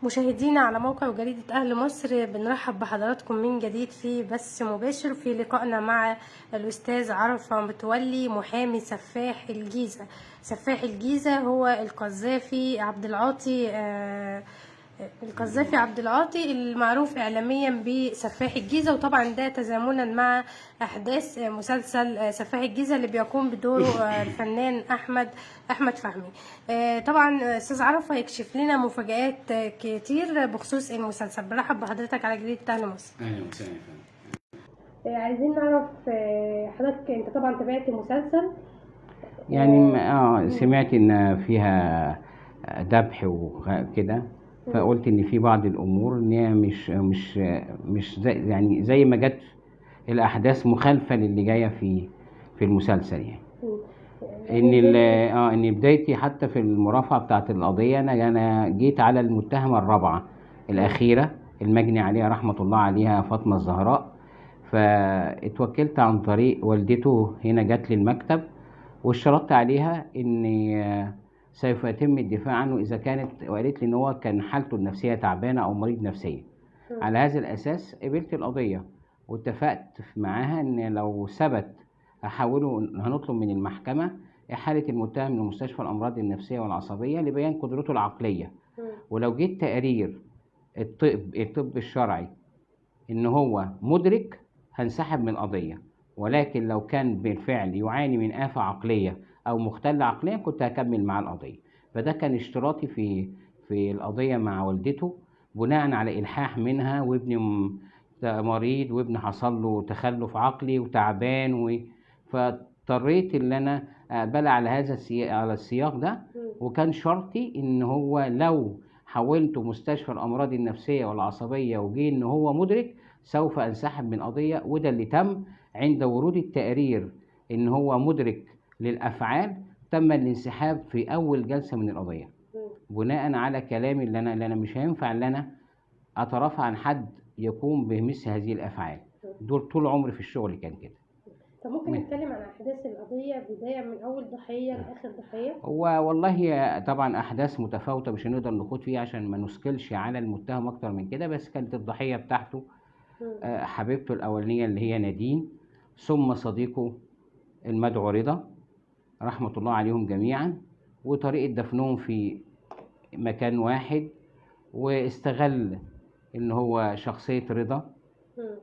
مشاهدينا على موقع جريدة أهل مصر، بنرحب بحضراتكم من جديد في بث مباشر في لقائنا مع الأستاذ عرفة متولي، محامي سفاح الجيزة. سفاح الجيزة هو القذافي عبد العاطي، القذافي عبد العاطي المعروف إعلاميا بسفاح الجيزة. وطبعا ده تزامنا مع أحداث مسلسل سفاح الجيزة اللي بيقوم بدوره الفنان أحمد فهمي. طبعا أستاذ عرفة هيكشف لنا مفاجآت كتير بخصوص المسلسل. برحب بحضرتك على جريدة أهل مصر. اهلا وسهلا. عايزين نعرف حضرتك، أنت طبعا تابعت المسلسل يعني سمعت ان فيها ذبح وكده، فقلت ان في بعض الامور ان هي مش زي يعني زي ما جت الاحداث مخالفه للي جايه في المسلسل يعني. ان بدايتي حتى في المرافعه بتاعه القضيه، انا جيت على المتهمه الرابعه الاخيره المجني عليها رحمه الله عليها فاطمه الزهراء، فاتوكلت عن طريق والدته، هنا جت لي المكتب واشترطت عليها ان سوف يتم الدفاع عنه اذا كانت، وقالت لي ان هو كان حالته النفسيه تعبانه او مريض نفسيا. على هذا الاساس قبلت القضيه واتفقت معاها ان لو ثبت هنطلب من المحكمه احاله المتهم لمستشفى الامراض النفسيه والعصبيه لبيان قدرته العقليه. ولو جيت تقارير الطب الشرعي ان هو مدرك هنسحب من القضيه، ولكن لو كان بالفعل يعاني من آفة عقلية أو مختل عقليا كنت هكمل مع القضية. فده كان اشتراطي في القضية مع والدته، بناء على إلحاح منها، وابني مريض وابني حصل له تخلف عقلي وتعبان فاضطريت ان انا اقبل على هذا على السياق ده. وكان شرطي ان هو لو حولته مستشفى الامراض النفسيه والعصبيه وجي ان هو مدرك سوف انسحب من القضيه، وده اللي تم عند ورود التقرير ان هو مدرك للافعال. تم الانسحاب في اول جلسه من القضيه بناء على كلامي اللي انا مش هينفع ان انا اترافع عن حد يقوم بمثل هذه الافعال. دول طول عمري في الشغل كان كده. طب ممكن نتكلم عن أحداث القضية بداية من أول ضحية لآخر ضحية؟ هو والله طبعا احداث متفاوته مش هنقدر نخوض فيها عشان ما نثقلش على المتهم اكتر من كده، بس كانت الضحيه بتاعته حبيبته الاولانيه اللي هي نادين، ثم صديقه المدعو رضا رحمه الله عليهم جميعا، وطريقه دفنهم في مكان واحد. واستغل ان هو شخصيه رضا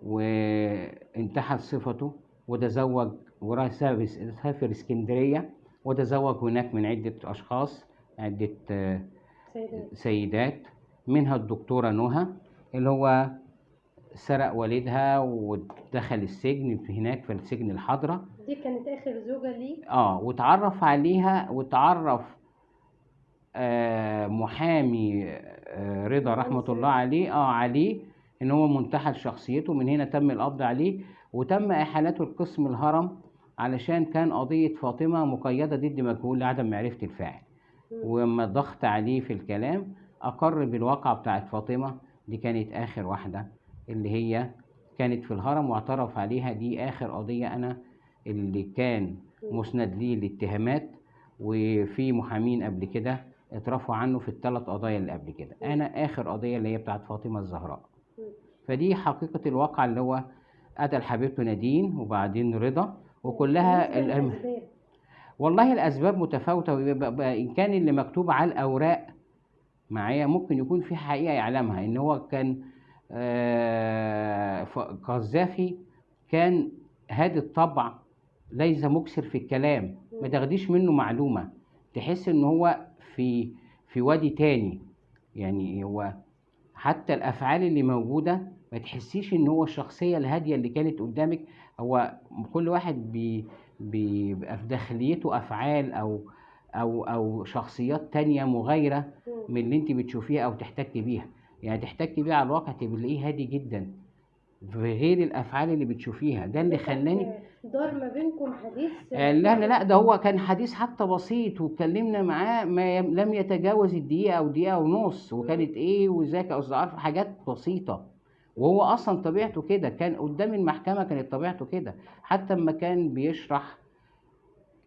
وانتحل صفته وتزوج وراح سافر اسكندريه وتزوج هناك من عدة أشخاص، عدة سيدات، منها الدكتورة نهى اللي هو سرق والدها ودخل السجن هناك في السجن الحضرة. دي كانت آخر زوجة ليه؟ وتعرف عليها وتعرف محامي رضا رحمة الله عليه عليه ان هو منتحل شخصيته. من هنا تم القبض عليه وتم احالته لقسم الهرم علشان كان قضية فاطمة مقيدة ضد مجهول لعدم معرفة الفاعل. وما ضغط عليه في الكلام اقر بالواقعة بتاعت فاطمة، دي كانت اخر واحدة اللي هي كانت في الهرم واعترف عليها. دي اخر قضية انا اللي كان مسند لي الاتهامات، وفي محامين قبل كده اترفعوا عنه في الثلاث قضايا اللي قبل كده. انا اخر قضيه اللي هي بتاعت فاطمه الزهراء. فدي حقيقه الواقع اللي هو قتل حبيبته نادين وبعدين رضا وكلها والله الاسباب متفاوته، ان كان اللي مكتوب على الاوراق معايا ممكن يكون في حقيقه يعلمها ان هو كان قذافي كان هادي الطبع، ليس مكثر في الكلام، ما تاخديش منه معلومه تحس ان هو في وادي تاني. يعني هو حتى الافعال اللي موجوده ما تحسيش ان هو الشخصيه الهاديه اللي كانت قدامك. هو كل واحد بيبقى في داخليته افعال او شخصيات تانية مغايره من اللي انت بتشوفيها او تحتكي بيها. يعني تحتكي بيها على الواقع تلاقيه هادي جدا في غير الافعال اللي بتشوفيها. ده اللي خلاني دار ما بينكم حديث. لا ده هو كان حديث حتى بسيط، واتكلمنا معاه ما لم يتجاوز الدقيقة أو دقيقة ونص، وكانت إيه وإزيك يا أستاذ عارف، حاجات بسيطة. وهو أصلا طبيعته كده، كان قدام المحكمة كانت طبيعته كده. حتى لما كان بيشرح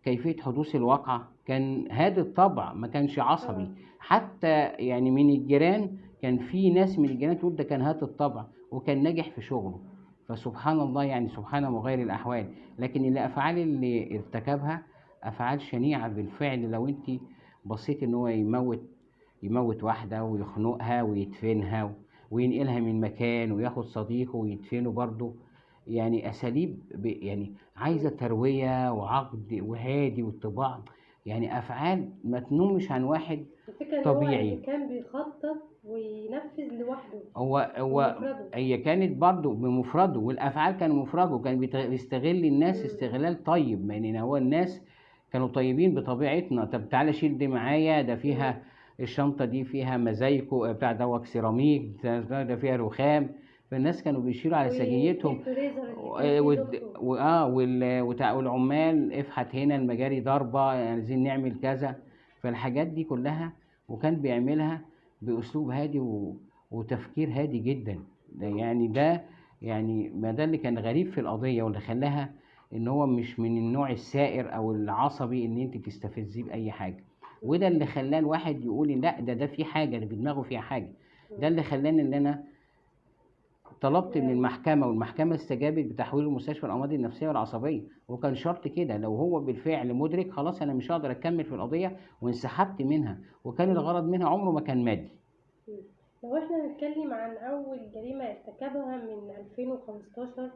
كيفية حدوث الواقعة كان هادي الطبع، ما كانش عصبي. حتى يعني من الجيران كان في ناس من الجيران تقول ده كان هات الطبع وكان ناجح في شغله. فسبحان الله، يعني سبحان مغير الأحوال. لكن الأفعال اللي ارتكبها أفعال شنيعة بالفعل. لو أنت بصيت إن هو يموت واحدة ويخنقها ويدفنها وينقلها من مكان وياخد صديقه ويدفنه برضه، يعني أساليب يعني عايزة تروية وعقد وهادي والطباع، يعني أفعال ما تنمش عن واحد الفكرة ان هو طبيعي. يعني كان بيخطط وينفذ لوحده هو بمفرده. هي كانت برضه بمفرده، والافعال كان مفرده، وكان بيستغل الناس استغلال طيب. يعني هو الناس كانوا طيبين بطبيعتنا. طب تعالى شيل دي معايا، ده فيها الشنطه دي فيها مزايكو بتاع دوت سيراميك، ده فيها رخام. فالناس كانوا بيشيلوا على سجيتهم. والفريزر اللي كان فيه دكتور. والعمال افحت هنا المجاري ضربه، عايزين نعمل كذا. فالحاجات دي كلها وكان بيعملها باسلوب هادي وتفكير هادي جدا. ده يعني ما ده اللي كان غريب في القضيه، واللي خلاها ان هو مش من النوع السائر او العصبي ان انت تستفزيه باي حاجه. وده اللي خلاه الواحد يقول لا، ده في حاجه، ده في دماغه فيها حاجه. ده اللي خلاني ان انا طلبت من المحكمة، والمحكمة استجابت بتحويل المستشفى الأمراض النفسية والعصبية. وكان شرط كده، لو هو بالفعل مدرك خلاص أنا مش هقدر أكمل في القضية، وانسحبت منها. وكان الغرض منها عمره ما كان مادي. لو احنا هنتكلم عن أول جريمة ارتكبها من 2015.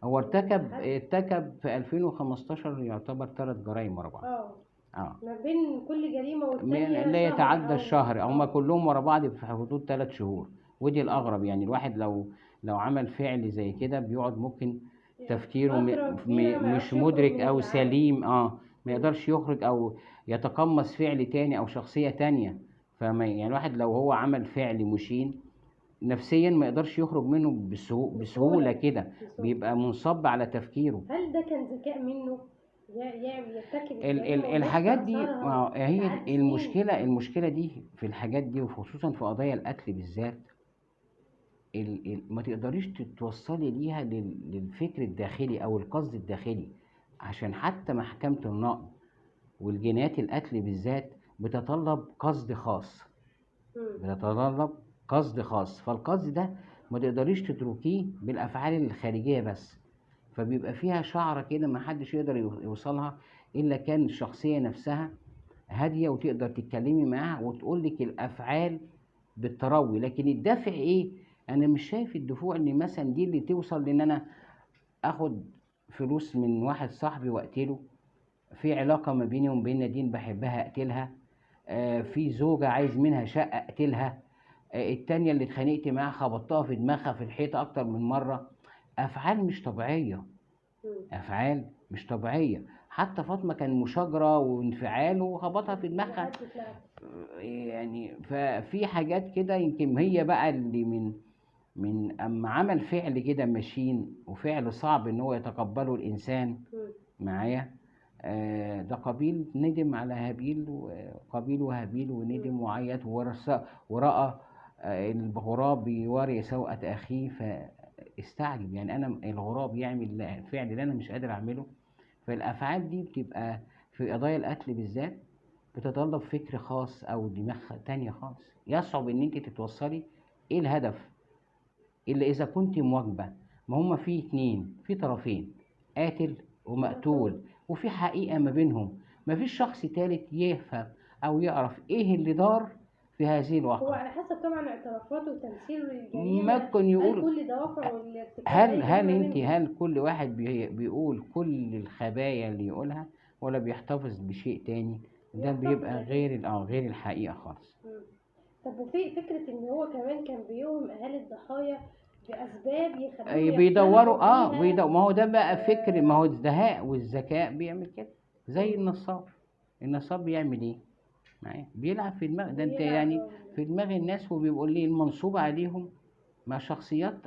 هو ارتكب في 2015 يعتبر 3 جرائم ورا بعض. ما بين كل جريمة والتانية لا شهر يتعدى أو الشهر، هما كلهم ورا بعض في حدود 3 شهور. ودي الأغرب. يعني الواحد لو عمل فعل زي كده بيقعد ممكن تفكيره فترة كبيرة ما مش يعرفش يخرج مدرك من او العالم. سليم، ما يقدرش يخرج او يتقمص فعل تاني او شخصية تانية. يعني الواحد لو هو عمل فعل مشين نفسيا ما يقدرش يخرج منه بسهولة كده، بيبقى منصب على تفكيره. هل ده كان ذكاء منه يرتكب الجريمة الحاجات دي هي تعدي المشكلة دي في الحاجات دي، وخصوصا في قضايا القتل بالذات. ما تقدريش توصلي ليها للفكر الداخلي او القصد الداخلي، عشان حتى محكمة النقض والجنايات القتل بالذات بتتطلب قصد خاص. فالقصد ده ما تقدريش تتركيه بالافعال الخارجية بس. فبيبقى فيها شعرة كده ما حدش يقدر يوصلها الا كان الشخصية نفسها هادية وتقدر تتكلمي معاها وتقول لك الافعال بالتروي. لكن الدافع ايه؟ انا مش شايف الدفوع ان مثلا دي اللي توصل لان انا اخد فلوس من واحد صاحبي واقتله، في علاقة ما بيني وبين نادين بحبها اقتلها، في زوجة عايز منها شقة اقتلها، التانية اللي اتخانقت معاها خبطتها في دماغها في الحيطة اكتر من مرة. افعال مش طبيعية. حتى فاطمة كان مشاجرة وانفعال وخبطها في دماغها. يعني ففي حاجات كده يمكن هي بقى اللي من اما عمل فعل كده ماشين وفعل صعب ان هو يتقبله الانسان معايا. ده قابيل ندم على هابيل، وقابيل وهابيل وندم وعيط ورأى الغراب بيواري سوءة أخيه فاستعجب. يعني أنا الغراب يعمل الفعل اللي أنا مش قادر أعمله. فالأفعال دي بتبقى في قضايا القتل بالذات بتتطلب فكر خاص أو دماغ تانية خالص. يصعب إن أنت تتوصلي إيه الهدف إلا إذا كنت مواجبة. ما هما في اتنين، في طرفين، قاتل ومقتول، وفي حقيقة ما بينهم. مفيش شخص تالت يفهم أو يعرف إيه اللي دار في هذه الواقعة. هو على حسب طبعا اعترافاته وتمثيله للجريمة. ممكن يقول هل كل دوافع والارتكاب هل كل واحد بيقول كل الخبايا اللي يقولها ولا بيحتفظ بشيء تاني؟ ده بيبقى غير الحقيقة خالص. طب وفي فكرة ان هو كمان كان بيوهم اهالي الضحايا باسباب يخليهم بيدوروا ما هو ده بقى فكر. ما هو الدهاء والذكاء بيعمل كده. زي النصاب بيعمل ايه معايا؟ بيلعب في دماغ ده انت يعني في دماغ الناس، وبيبقوا ليه المنصوب عليهم مع شخصيات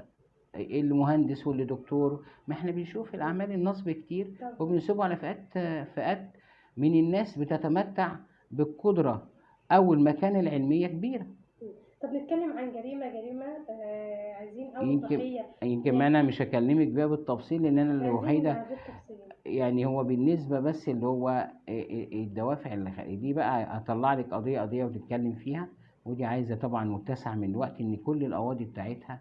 المهندس واللي دكتور. ما احنا بنشوف الاعمال النصب كتير وبنسيبه على فئات من الناس بتتمتع بالقدرة او المكانة العلمية كبيرة. طب نتكلم عن جريمة عايزين أول ضحية. يمكن ما أنا مش هكلمك بيها بالتفصيل لأن أنا الوحيدة. يعني هو بالنسبة بس اللي هو الدوافع اللي دي بقى هطلع لك قضية وتتكلم فيها. ودي عايزة طبعا متسع من الوقت، ان كل القواضي بتاعتها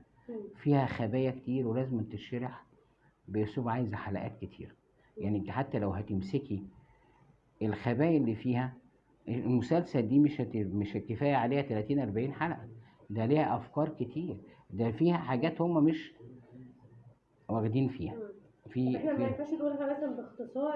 فيها خبايا كتير ولازم تشرح بأسلوب، عايزة حلقات كتير. يعني انت حتى لو هتمسكي الخبايا اللي فيها، المسلسل دي مش كفاية عليها 30 40 حلقة، ده ليها أفكار كتير، ده فيها حاجات هم مش واخدين فيها. طب احنا ما ينفعش نقولها مثلا باختصار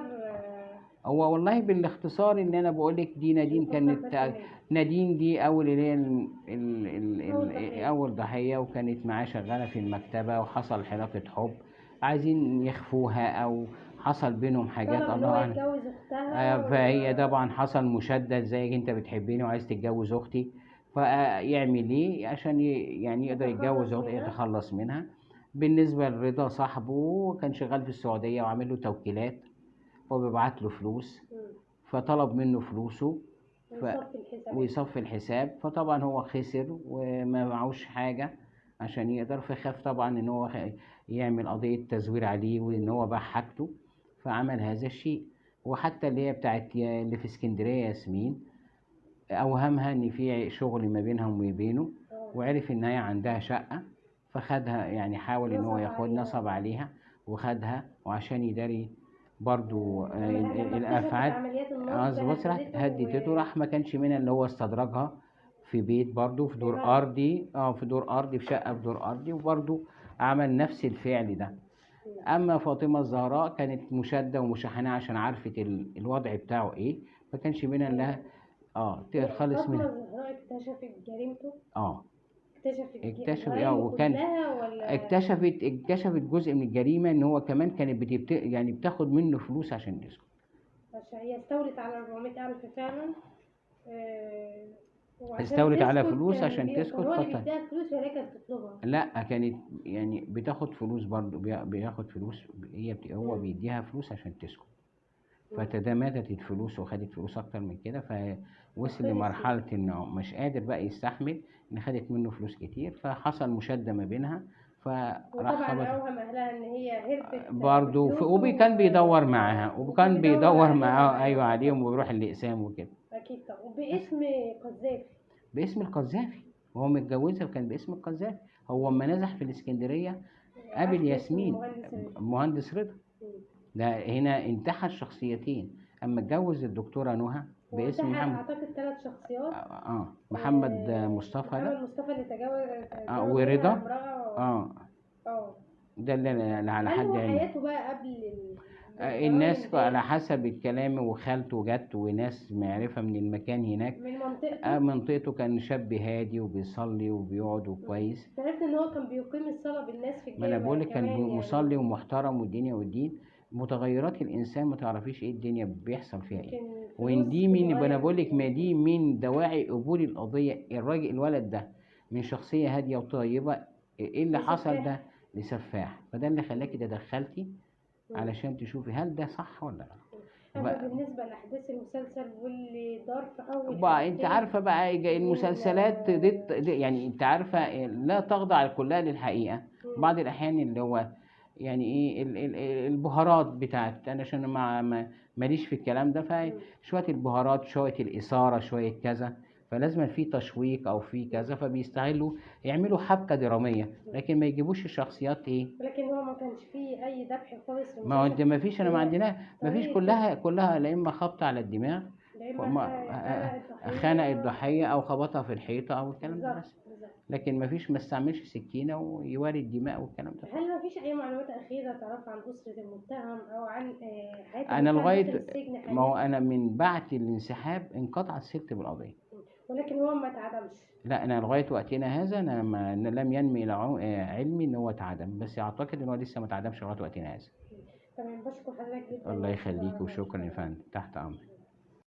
هو والله بالاختصار اللي انا بقولك، دي نادين عشان أفهم بس كانت، الناس. نادين دي اول اللي هي أول ضحية. اول ضحيه، وكانت معاه شغاله في المكتبه، وحصل حركه حب عايزين يخفوها، او حصل بينهم حاجات طلب إن الله هو اعلم. يتجوز أختها فهي طبعا حصل مشدد، زي انت بتحبيني وعايز تتجوز اختي، فيعمل ايه عشان يعني يقدر يتجوز يتخلص اختي، منها. يتخلص منها. بالنسبه لرضا صاحبه، كان شغال في السعوديه وعامل له توكيلات، وبيبعت له فلوس، فطلب منه فلوسه ف... ويصفي الحسابات. ويصفي الحساب. فطبعا هو خسر وما معهوش حاجة عشان يقدر، فخاف طبعا ان هو يعمل قضية تزوير عليه، وان هو باع حاجته، فعمل هذا الشيء. وحتى اللي هي بتاعت اللي في اسكندرية ياسمين، اوهمها ان في شغل ما بينها وما بينه، وعرف ان هي عندها شقة، فخدها، يعني حاول ان هو ياخد نصب عليها وخدها، وعشان يداري برضو لما اكتشفت الافعال. عمليات النصب بص راح هددته، راح ما كانش منها اللي هو استدرجها في بيت برضو في دور ارضي، في دور ارضي، في شقه في دور ارضي، وبرضو عمل نفس الفعل ده. اما فاطمه الزهراء كانت مشاده ومشحنه عشان عرفت الوضع بتاعه ايه، ما كانش منها انها تخلص فاطمة منها. الزهراء اكتشفت جريمته. اه اكتشفت اكتشف جرائمه وكان كلها ولا اكتشفت جزء من الجريمه، ان هو كمان كانت يعني بتاخد منه فلوس عشان يسكت. عشان هي استولت على 400,000 فعلا؟ وعشان استولت على تسكت فلوس عشان تسكت كان هو اللي بيديها الفلوس وهي كانت تطلبها. لا، كانت يعني بتاخد فلوس برضو، بياخد فلوس، هو بيديها فلوس عشان تسكت. فتدامتت الفلوس وخدت فلوس اكتر من كده، فوصل لمرحلة انه مش قادر بقى يستحمل، ان خدت منه فلوس كتير، فحصل مشادة ما بينها، فراح وطبعا خبط اوهم اهلها ان هي هربت برضو بفلوسه كان بيدور معاها، وكان بيدور معاها، ايوه، عليهم. عليهم، ويروح الاقسام وكده. اكيد طبعا. بس وباسم قذافي. باسم القذافي، وهو متجوزها وكان باسم القذافي. هو اما نزح في الاسكندرية قابل ياسمين، مهندس رضا، ده هنا انتحل شخصيتين. اما اتجوز الدكتورة نهى باسم وانتحل محمد، اعتقد 3 شخصيات. محمد مصطفى محمد ده، مصطفى اللي تزوج منها ورضا، امرأة. اه اه. ده اللي على هل حد هو علمي. حياته بقى قبل الناس الجرائم على دي حسب الكلام، وخالته جت وناس معرفة من المكان هناك، من منطقته؟ منطقته، كان شاب هادي وبيصلي وبيقعد وكويس. عرفت ان هو كان بيقيم الصلاة بالناس في ما انا الجامع بقولك كان كمان يعني. مصلي ومحترم، والدنيا والدين، متغيرات الانسان ما تعرفيش ايه الدنيا بيحصل فيها ايه. يمكن وان فلوس دي من، انا بتغير بقولك ما الإنسان. دي من دواعي قبول القضيه. الراجل الولد ده من شخصيه هاديه وطيبه، ايه اللي حصل ده؟ لسفاح. لسفاح. فده اللي خلاكي تدخلتي علشان تشوفي هل ده صح ولا لا. أما بالنسبة لأحداث المسلسل واللي دار في أول بقى انت حلقتين عارفه بقى من المسلسلات دي يعني انت عارفه لا تخضع كلها للحقيقه. بعض الاحيان اللي هو يعني ايه البهارات بتاعت، انا عشان ماليش في الكلام ده، فشويه البهارات، شويه الاثاره، شويه كذا، فلازم في تشويق او في كذا، فبيستغلوا يعملوا حبكه دراميه، لكن ما يجيبوش الشخصيات ايه. لكن هو ما كانش فيه أي ذبح خالص في ما هو انت المسلسل. ما فيش، انا ما هو عندنا ما فيش، كلها لا اما خبط على الدماغ، يا إما خنق خنق الضحية. الضحية أو خبطها في الحيطة أو الكلام ده بالظبط بس. بالظبط. لكن ما استعملش سكينة ويواري الدماء والكلام ده. هل ما فيش أي معلومات أخيرة تعرفها عن أسرة المتهم أو عن حياة أنا المتهم داخل لغاية، السجن ما هو حاليا؟ أنا من بعد الانسحاب انقطع السلك بالقضية. ولكن هو ما اتعدمش. لا، أنا لغاية وقتنا هذا أنا لم ينمي إلى علمي إن هو اتعدم، بس أعتقد إن هو لسه ما اتعدمش لغاية وقتنا هذا. تمام، بشكر حضرتك جدا. الله يخليك، وشكرا يا فندم، تحت أمرك.